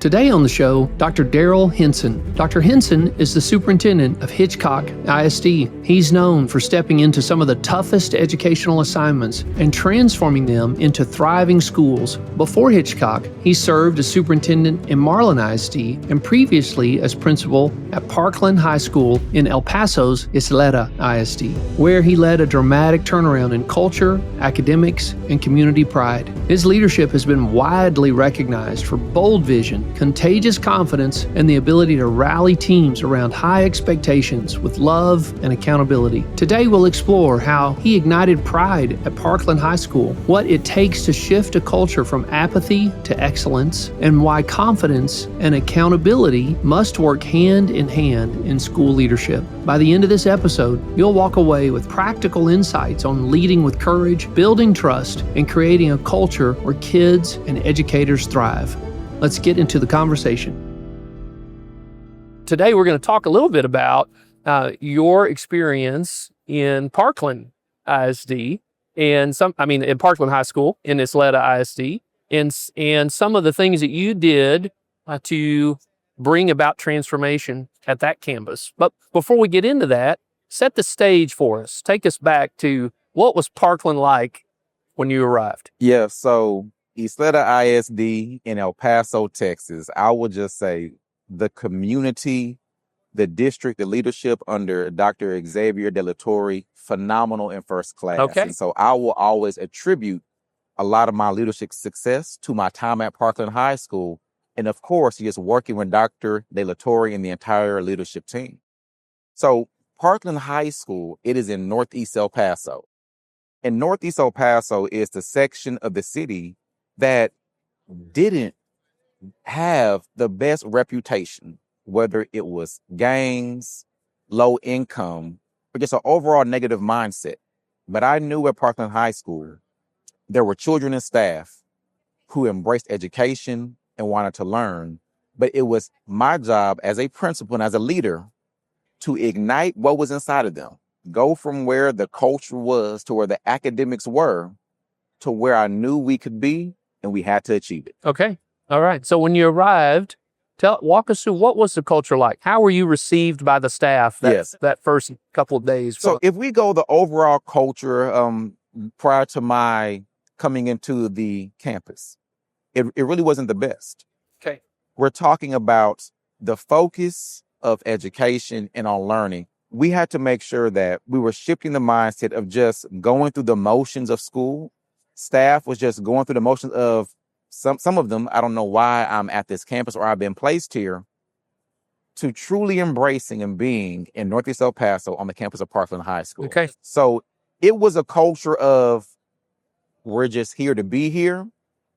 Today on the show, Dr. Darryl Henson. Dr. Henson is the superintendent of Hitchcock ISD. He's known for stepping into some of the toughest educational assignments and transforming them into thriving schools. Before Hitchcock, he served as superintendent in Marlin ISD and previously as principal at Parkland High School in El Paso's Isleta ISD, where he led a dramatic turnaround in culture, academics, and community pride. His leadership has been widely recognized for bold vision, contagious confidence, and the ability to rally teams around high expectations with love and accountability. Today we'll explore how he ignited pride at Parkland High School, what it takes to shift a culture from apathy to excellence, and why confidence and accountability must work hand in hand in school leadership. By the end of this episode, you'll walk away with practical insights on leading with courage, building trust, and creating a culture where kids and educators thrive. Let's get into the conversation. Today, we're going to talk a little bit about your experience in Parkland ISD and in Parkland High School in Isleta ISD, and some of the things that you did to bring about transformation at that campus. But before we get into that, set the stage for us. Take us back to what was Parkland like when you arrived? Yeah, so Isleta ISD in El Paso, Texas, I would just say the community, the district, the leadership under Dr. Xavier De La Torre, phenomenal and first class. Okay. And so I will always attribute a lot of my leadership success to my time at Parkland High School. And of course, just working with Dr. De La Torre and the entire leadership team. So Parkland High School, it is in Northeast El Paso. And Northeast El Paso is the section of the city that didn't have the best reputation, whether it was gangs, low income, or just an overall negative mindset. But I knew at Parkland High School, there were children and staff who embraced education and wanted to learn. But it was my job as a principal and as a leader to ignite what was inside of them, go from where the culture was to where the academics were to where I knew we could be, and we had to achieve it. Okay. All right. So when you arrived, walk us through, what was the culture like? How were you received by the staff that first couple of days? So if we go the overall culture prior to my coming into the campus, it really wasn't the best. Okay. We're talking about the focus of education and on learning. We had to make sure that we were shifting the mindset of just going through the motions of school. Staff was just going through the motions of some of them. I don't know why I'm at this campus or I've been placed here, to truly embracing and being in Northeast El Paso on the campus of Parkland High School. Okay. So it was a culture of we're just here to be here.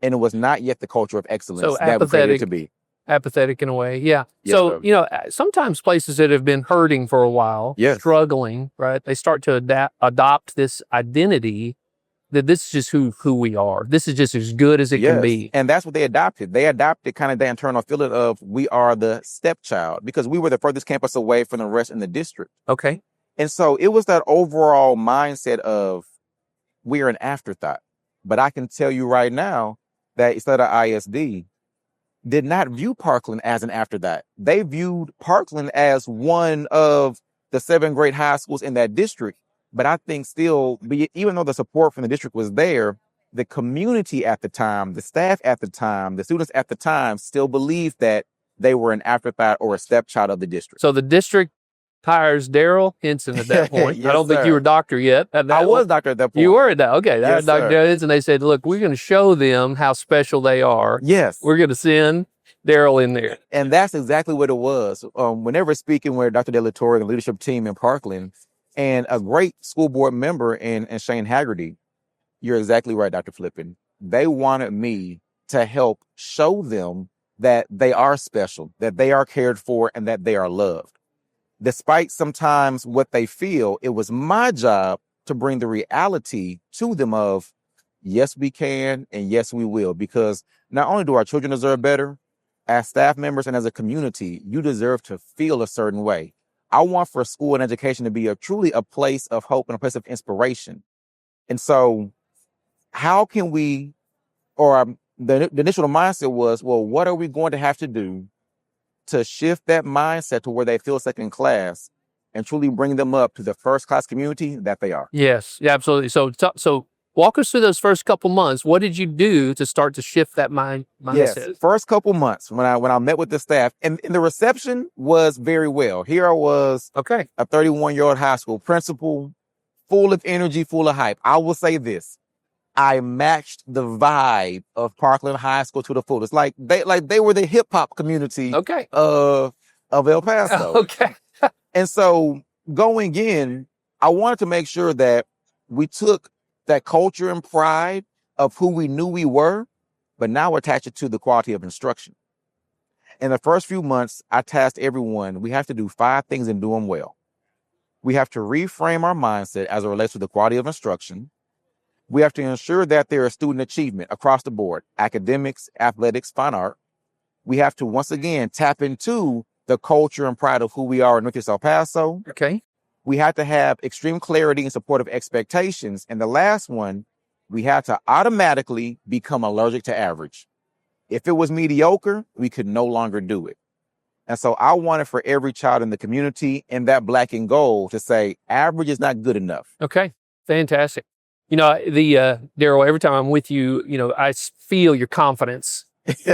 And it was not yet the culture of excellence that we created to be. Apathetic in a way. Yeah. Yes, So, sir. sometimes places that have been hurting for a while, Yes. struggling, right? They start to adopt this identity that this is just who we are. This is just as good as it can be. And that's what they adopted. They adopted kind of the internal feeling of we are the stepchild because we were the furthest campus away from the rest in the district. Okay. And so it was that overall mindset of we're an afterthought. But I can tell you right now that Isleta ISD did not view Parkland as an afterthought. They viewed Parkland as one of the 7 great high schools in that district. But I think still, even though the support from the district was there, the community at the time, the staff at the time, the students at the time still believed that they were an afterthought or a stepchild of the district. So the district hires Darryl Henson at that point. Yes, I don't think you were doctor yet. I was doctor at that point. You were at that. Okay. Yes, Dr. sir. Henson, they said, look, we're going to show them how special they are. Yes. We're going to send Darryl in there. And that's exactly what it was. Whenever speaking with Dr. De La Torre and the leadership team in Parkland, and a great school board member in Shane Haggerty, you're exactly right, Dr. Flippen. They wanted me to help show them that they are special, that they are cared for, and that they are loved. Despite sometimes what they feel, it was my job to bring the reality to them of, yes, we can, and yes, we will. Because not only do our children deserve better, as staff members and as a community, you deserve to feel a certain way. I want for school and education to be truly a place of hope and a place of inspiration. And so how can we, or the initial mindset was, well, what are we going to have to do to shift that mindset to where they feel second class and truly bring them up to the first class community that they are? Yes, yeah, absolutely. So walk us through those first couple months. What did you do to start to shift that mindset? Yes, first couple months when I met with the staff, and the reception was very well. Here I was, Okay. a 31-year-old high school principal, full of energy, full of hype. I will say this. I matched the vibe of Parkland High School to the fullest. Like they were the hip hop community Okay. of El Paso. Okay. And so going in, I wanted to make sure that we took that culture and pride of who we knew we were, but now attach it to the quality of instruction. In the first few months, I tasked everyone, we have to do 5 things and do them well. We have to reframe our mindset as it relates to the quality of instruction. We have to ensure that there is student achievement across the board, academics, athletics, fine art. We have to, once again, tap into the culture and pride of who we are in Northeast El Paso. Okay. We have to have extreme clarity and supportive expectations. And the last one, we have to automatically become allergic to average. If it was mediocre, we could no longer do it. And so I wanted for every child in the community in that black and gold to say, average is not good enough. Okay. Fantastic. Darryl, every time I'm with you, I feel your confidence,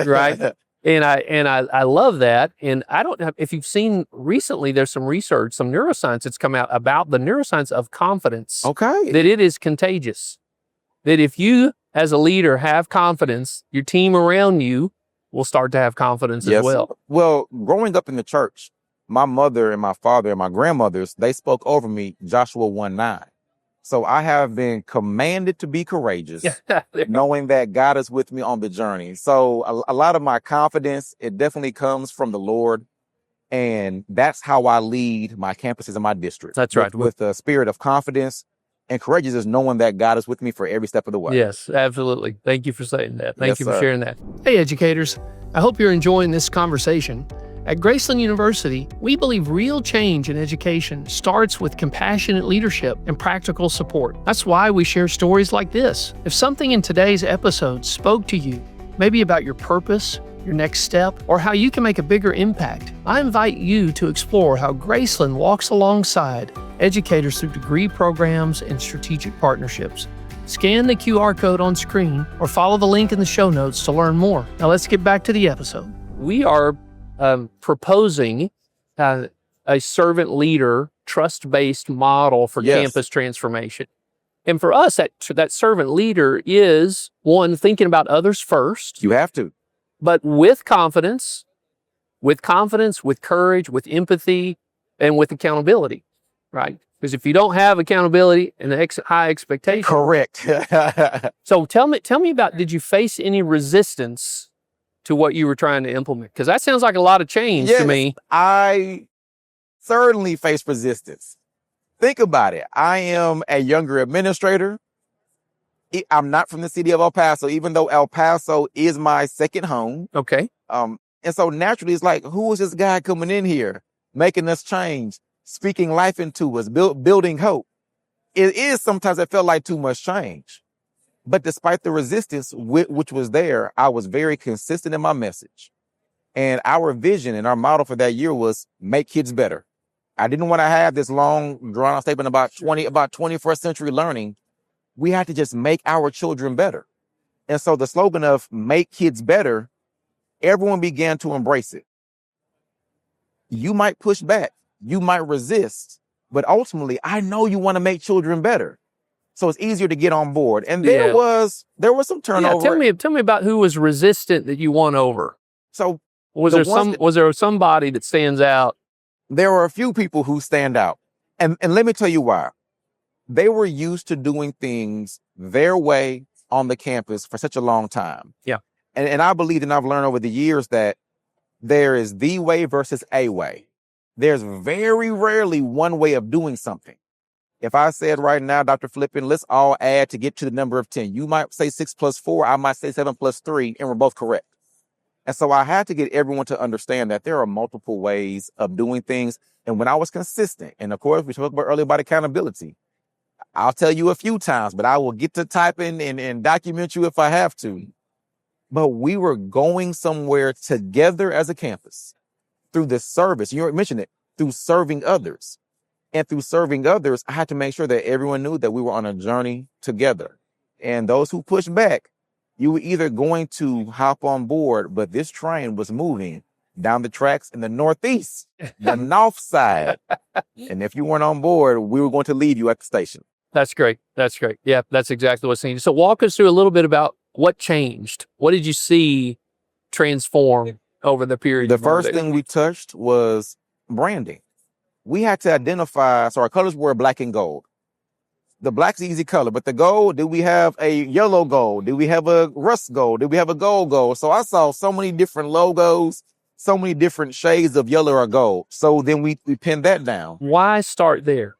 right? And I love that. And I don't know if you've seen recently, there's some research, some neuroscience that's come out about the neuroscience of confidence. Okay. That it is contagious. That if you, as a leader, have confidence, your team around you will start to have confidence as well. Well, growing up in the church, my mother and my father and my grandmothers, they spoke over me, Joshua 1:9. So I have been commanded to be courageous, knowing that God is with me on the journey. So a lot of my confidence, it definitely comes from the Lord. And that's how I lead my campuses in my district. That's right. With the spirit of confidence and courageous is knowing that God is with me for every step of the way. Yes, absolutely. Thank you for saying that. Thank you for sir. sharing that. Hey, educators. I hope you're enjoying this conversation. At Graceland University, we believe real change in education starts with compassionate leadership and practical support. That's why we share stories like this. If something in today's episode spoke to you, maybe about your purpose, your next step, or how you can make a bigger impact, I invite you to explore how Graceland walks alongside educators through degree programs and strategic partnerships. Scan the QR code on screen or follow the link in the show notes to learn more. Now let's get back to the episode. We are proposing a servant leader, trust-based model for campus transformation. And for us, that servant leader is, one, thinking about others first. You have to. But with confidence, with courage, with empathy, and with accountability, right? Because if you don't have accountability and high expectations. Correct. So tell me about, did you face any resistance to what you were trying to implement? Because that sounds like a lot of change to me. I certainly faced resistance. Think about it. I am a younger administrator. I'm not from the city of El Paso, even though El Paso is my second home. Okay. And so naturally, it's like, who is this guy coming in here, making us change, speaking life into us, building hope? It is sometimes it felt like too much change. But despite the resistance which was there, I was very consistent in my message. And our vision and our model for that year was make kids better. I didn't want to have this long drawn out statement about 21st century learning. We had to just make our children better. And so the slogan of make kids better, everyone began to embrace it. You might push back, you might resist, but ultimately, I know you want to make children better. So it's easier to get on board. And there was some turnover. Yeah, tell me about who was resistant that you won over. So was there somebody that stands out? There were a few people who stand out. And let me tell you why. They were used to doing things their way on the campus for such a long time. Yeah. And I believe, and I've learned over the years, that there is the way versus a way. There's very rarely one way of doing something. If I said right now, Dr. Flippen, let's all add to get to the number of 10. You might say 6 plus 4, I might say 7 plus 3, and we're both correct. And so I had to get everyone to understand that there are multiple ways of doing things. And when I was consistent, and of course, we spoke about earlier about accountability, I'll tell you a few times, but I will get to typing and document you if I have to. but we were going somewhere together as a campus through this service. You mentioned it, through serving others. And through serving others, I had to make sure that everyone knew that we were on a journey together. And those who pushed back, you were either going to hop on board, but this train was moving down the tracks in the northeast, the north side. And if you weren't on board, we were going to leave you at the station. That's great. That's great. Yeah, that's exactly what's needed. So walk us through a little bit about what changed. What did you see transform over the period? The first thing we touched was branding. We had to identify, so our colors were black and gold. The black's easy color, but the gold, did we have a yellow gold? Did we have a rust gold? Did we have a gold? So I saw so many different logos, so many different shades of yellow or gold. So then we pinned that down. Why start there?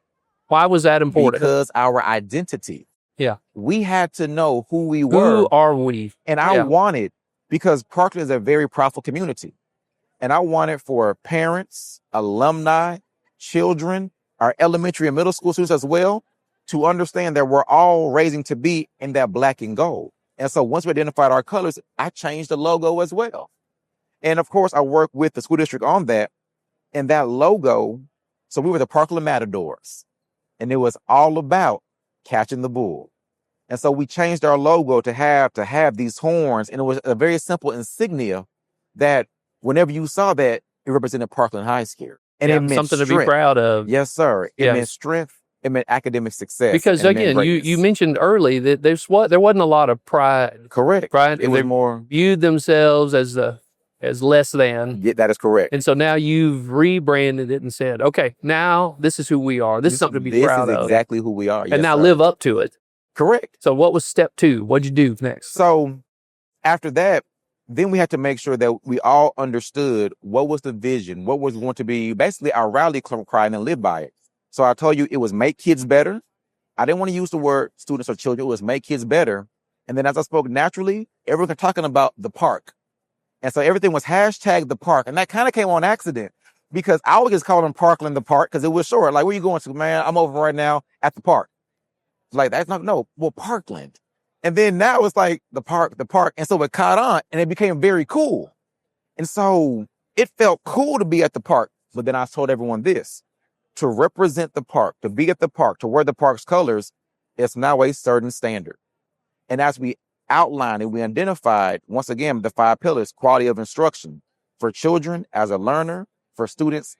Why was that important? Because our identity. Yeah. We had to know who we were. Who are we? And I wanted, because Parkland is a very proudful community. And I wanted for parents, alumni, children, our elementary and middle school students as well, to understand that we're all raising to be in that black and gold. And so once we identified our colors, I changed the logo as well. And of course, I worked with the school district on that. And that logo, so we were the Parkland Matadors. And it was all about catching the bull. And so we changed our logo to have these horns. And it was a very simple insignia that whenever you saw that, it represented Parkland High School. And it meant something strength. to be proud of. Yes, sir. It meant strength. It meant academic success. Because again, you mentioned early that there wasn't a lot of pride. Correct. Pride. It was more viewed themselves as less than. Yeah, that is correct. And so now you've rebranded it and said, okay, now this is who we are. This is something to be proud of. This is exactly who we are. And now live up to it. Correct. So what was step 2? What'd you do next? So after that, then we had to make sure that we all understood what was the vision, what was going to be basically our rally cry, and then live by it. So I told you it was make kids better. I didn't want to use the word students or children. It was make kids better. And then as I spoke naturally, everyone was talking about the park. And so everything was hashtag the park. And that kind of came on accident because I would just call them Parkland the park because it was short. Like, where you going to, man? I'm over right now at the park. Like, that's not, no, well, Parkland. And then now it's like the park. And so it caught on and it became very cool. And so it felt cool to be at the park. But then I told everyone this, to represent the park, to be at the park, to wear the park's colors, it's now a certain standard. And as we outlined and we identified, once again, the 5 pillars, quality of instruction for children as a learner, for students,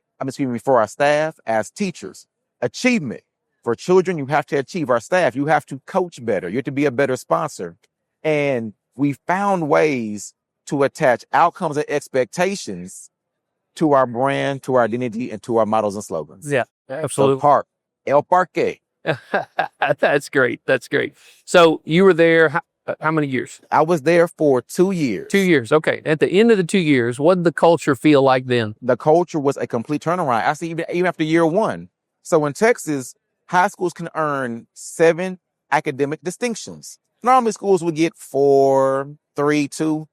for our staff as teachers, achievement. For children, you have to achieve. Our staff, you have to coach better. You have to be a better sponsor. And we found ways to attach outcomes and expectations to our brand, to our identity, and to our models and slogans. Yeah, absolutely. So park, El Parque. That's great. That's great. So you were there how many years? I was there for 2 years. 2 years. Okay. At the end of the 2 years, what did the culture feel like then? The culture was a complete turnaround. I see even after year 1. So in Texas, high schools can earn 7 academic distinctions. Normally schools would get 4, 3, 2.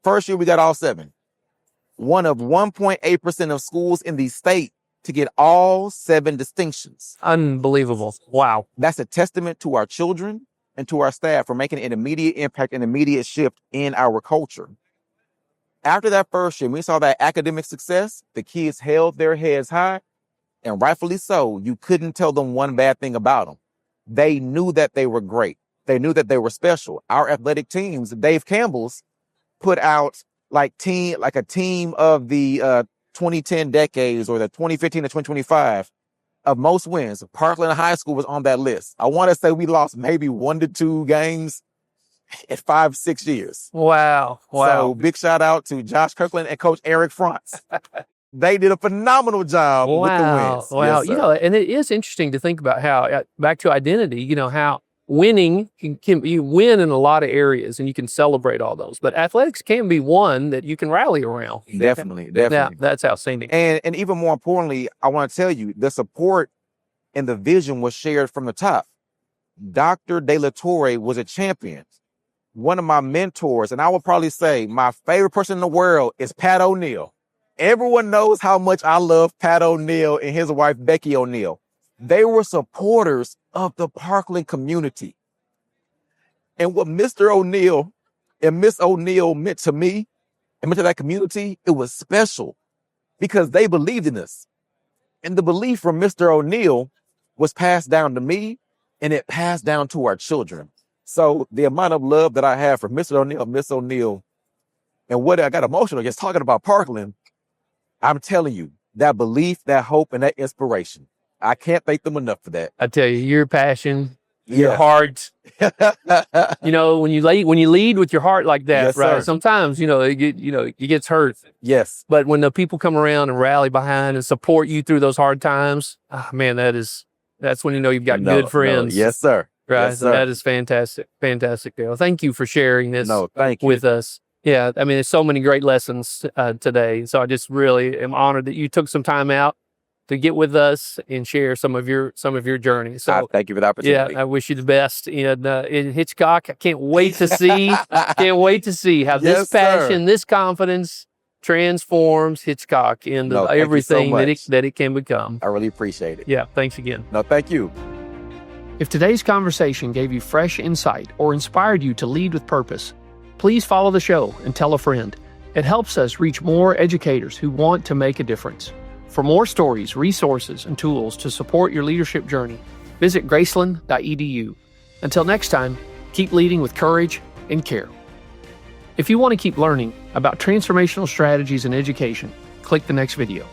First year, we got all 7. One of 1.8% of schools in the state to get all 7 distinctions. Unbelievable. Wow. That's a testament to our children and to our staff for making an immediate impact, an immediate shift in our culture. After that first year, we saw that academic success. The kids held their heads high, and rightfully so. You couldn't tell them one bad thing about them. They knew that they were great. They knew that they were special. Our athletic teams, Dave Campbell's, put out like a team of the 2010 decades or the 2015 to 2025 of most wins. Parkland High School was on that list. I want to say we lost maybe 1 to 2 games in 5-6 years. Wow. So big shout out to Josh Kirkland and Coach Eric Frantz. They did a phenomenal job with the wins. Wow. Yes, and it is interesting to think about how, back to identity, how winning you win in a lot of areas and you can celebrate all those, but athletics can be one that you can rally around. Definitely. Yeah, that's outstanding. And even more importantly, I want to tell you, the support and the vision was shared from the top. Dr. De La Torre was a champion. One of my mentors, and I would probably say my favorite person in the world is Pat O'Neill. Everyone knows how much I love Pat O'Neill and his wife, Becky O'Neill. They were supporters of the Parkland community. And what Mr. O'Neill and Miss O'Neill meant to me and meant to that community, it was special because they believed in us. And the belief from Mr. O'Neill was passed down to me, and it passed down to our children. So the amount of love that I have for Mr. O'Neill, Miss O'Neill, and what I got emotional just talking about Parkland, I'm telling you, that belief, that hope, and that inspiration, I can't thank them enough for that. I tell you, your passion, your Yes. heart, you know, when you lead with your heart like that, Yes, right? sir. Sometimes, it gets hurt. Yes. But when the people come around and rally behind and support you through those hard times, man, that's when you know you've got good friends. Yes, sir. Right. Yes, So sir. that is fantastic. Fantastic, Dale. Thank you for sharing this Thank you. with us. Yeah. I mean, there's so many great lessons today. So I just really am honored that you took some time out to get with us and share some of your journey. So Thank you for the opportunity. yeah, I wish you the best in Hitchcock. I can't wait to see how this Yes, sir. passion, this confidence transforms Hitchcock into No, thank you so everything much. that it can become. I really appreciate it. Yeah, thanks again. No, thank you. If today's conversation gave you fresh insight or inspired you to lead with purpose, please follow the show and tell a friend. It helps us reach more educators who want to make a difference. For more stories, resources, and tools to support your leadership journey, visit graceland.edu. Until next time, keep leading with courage and care. If you want to keep learning about transformational strategies in education, click the next video.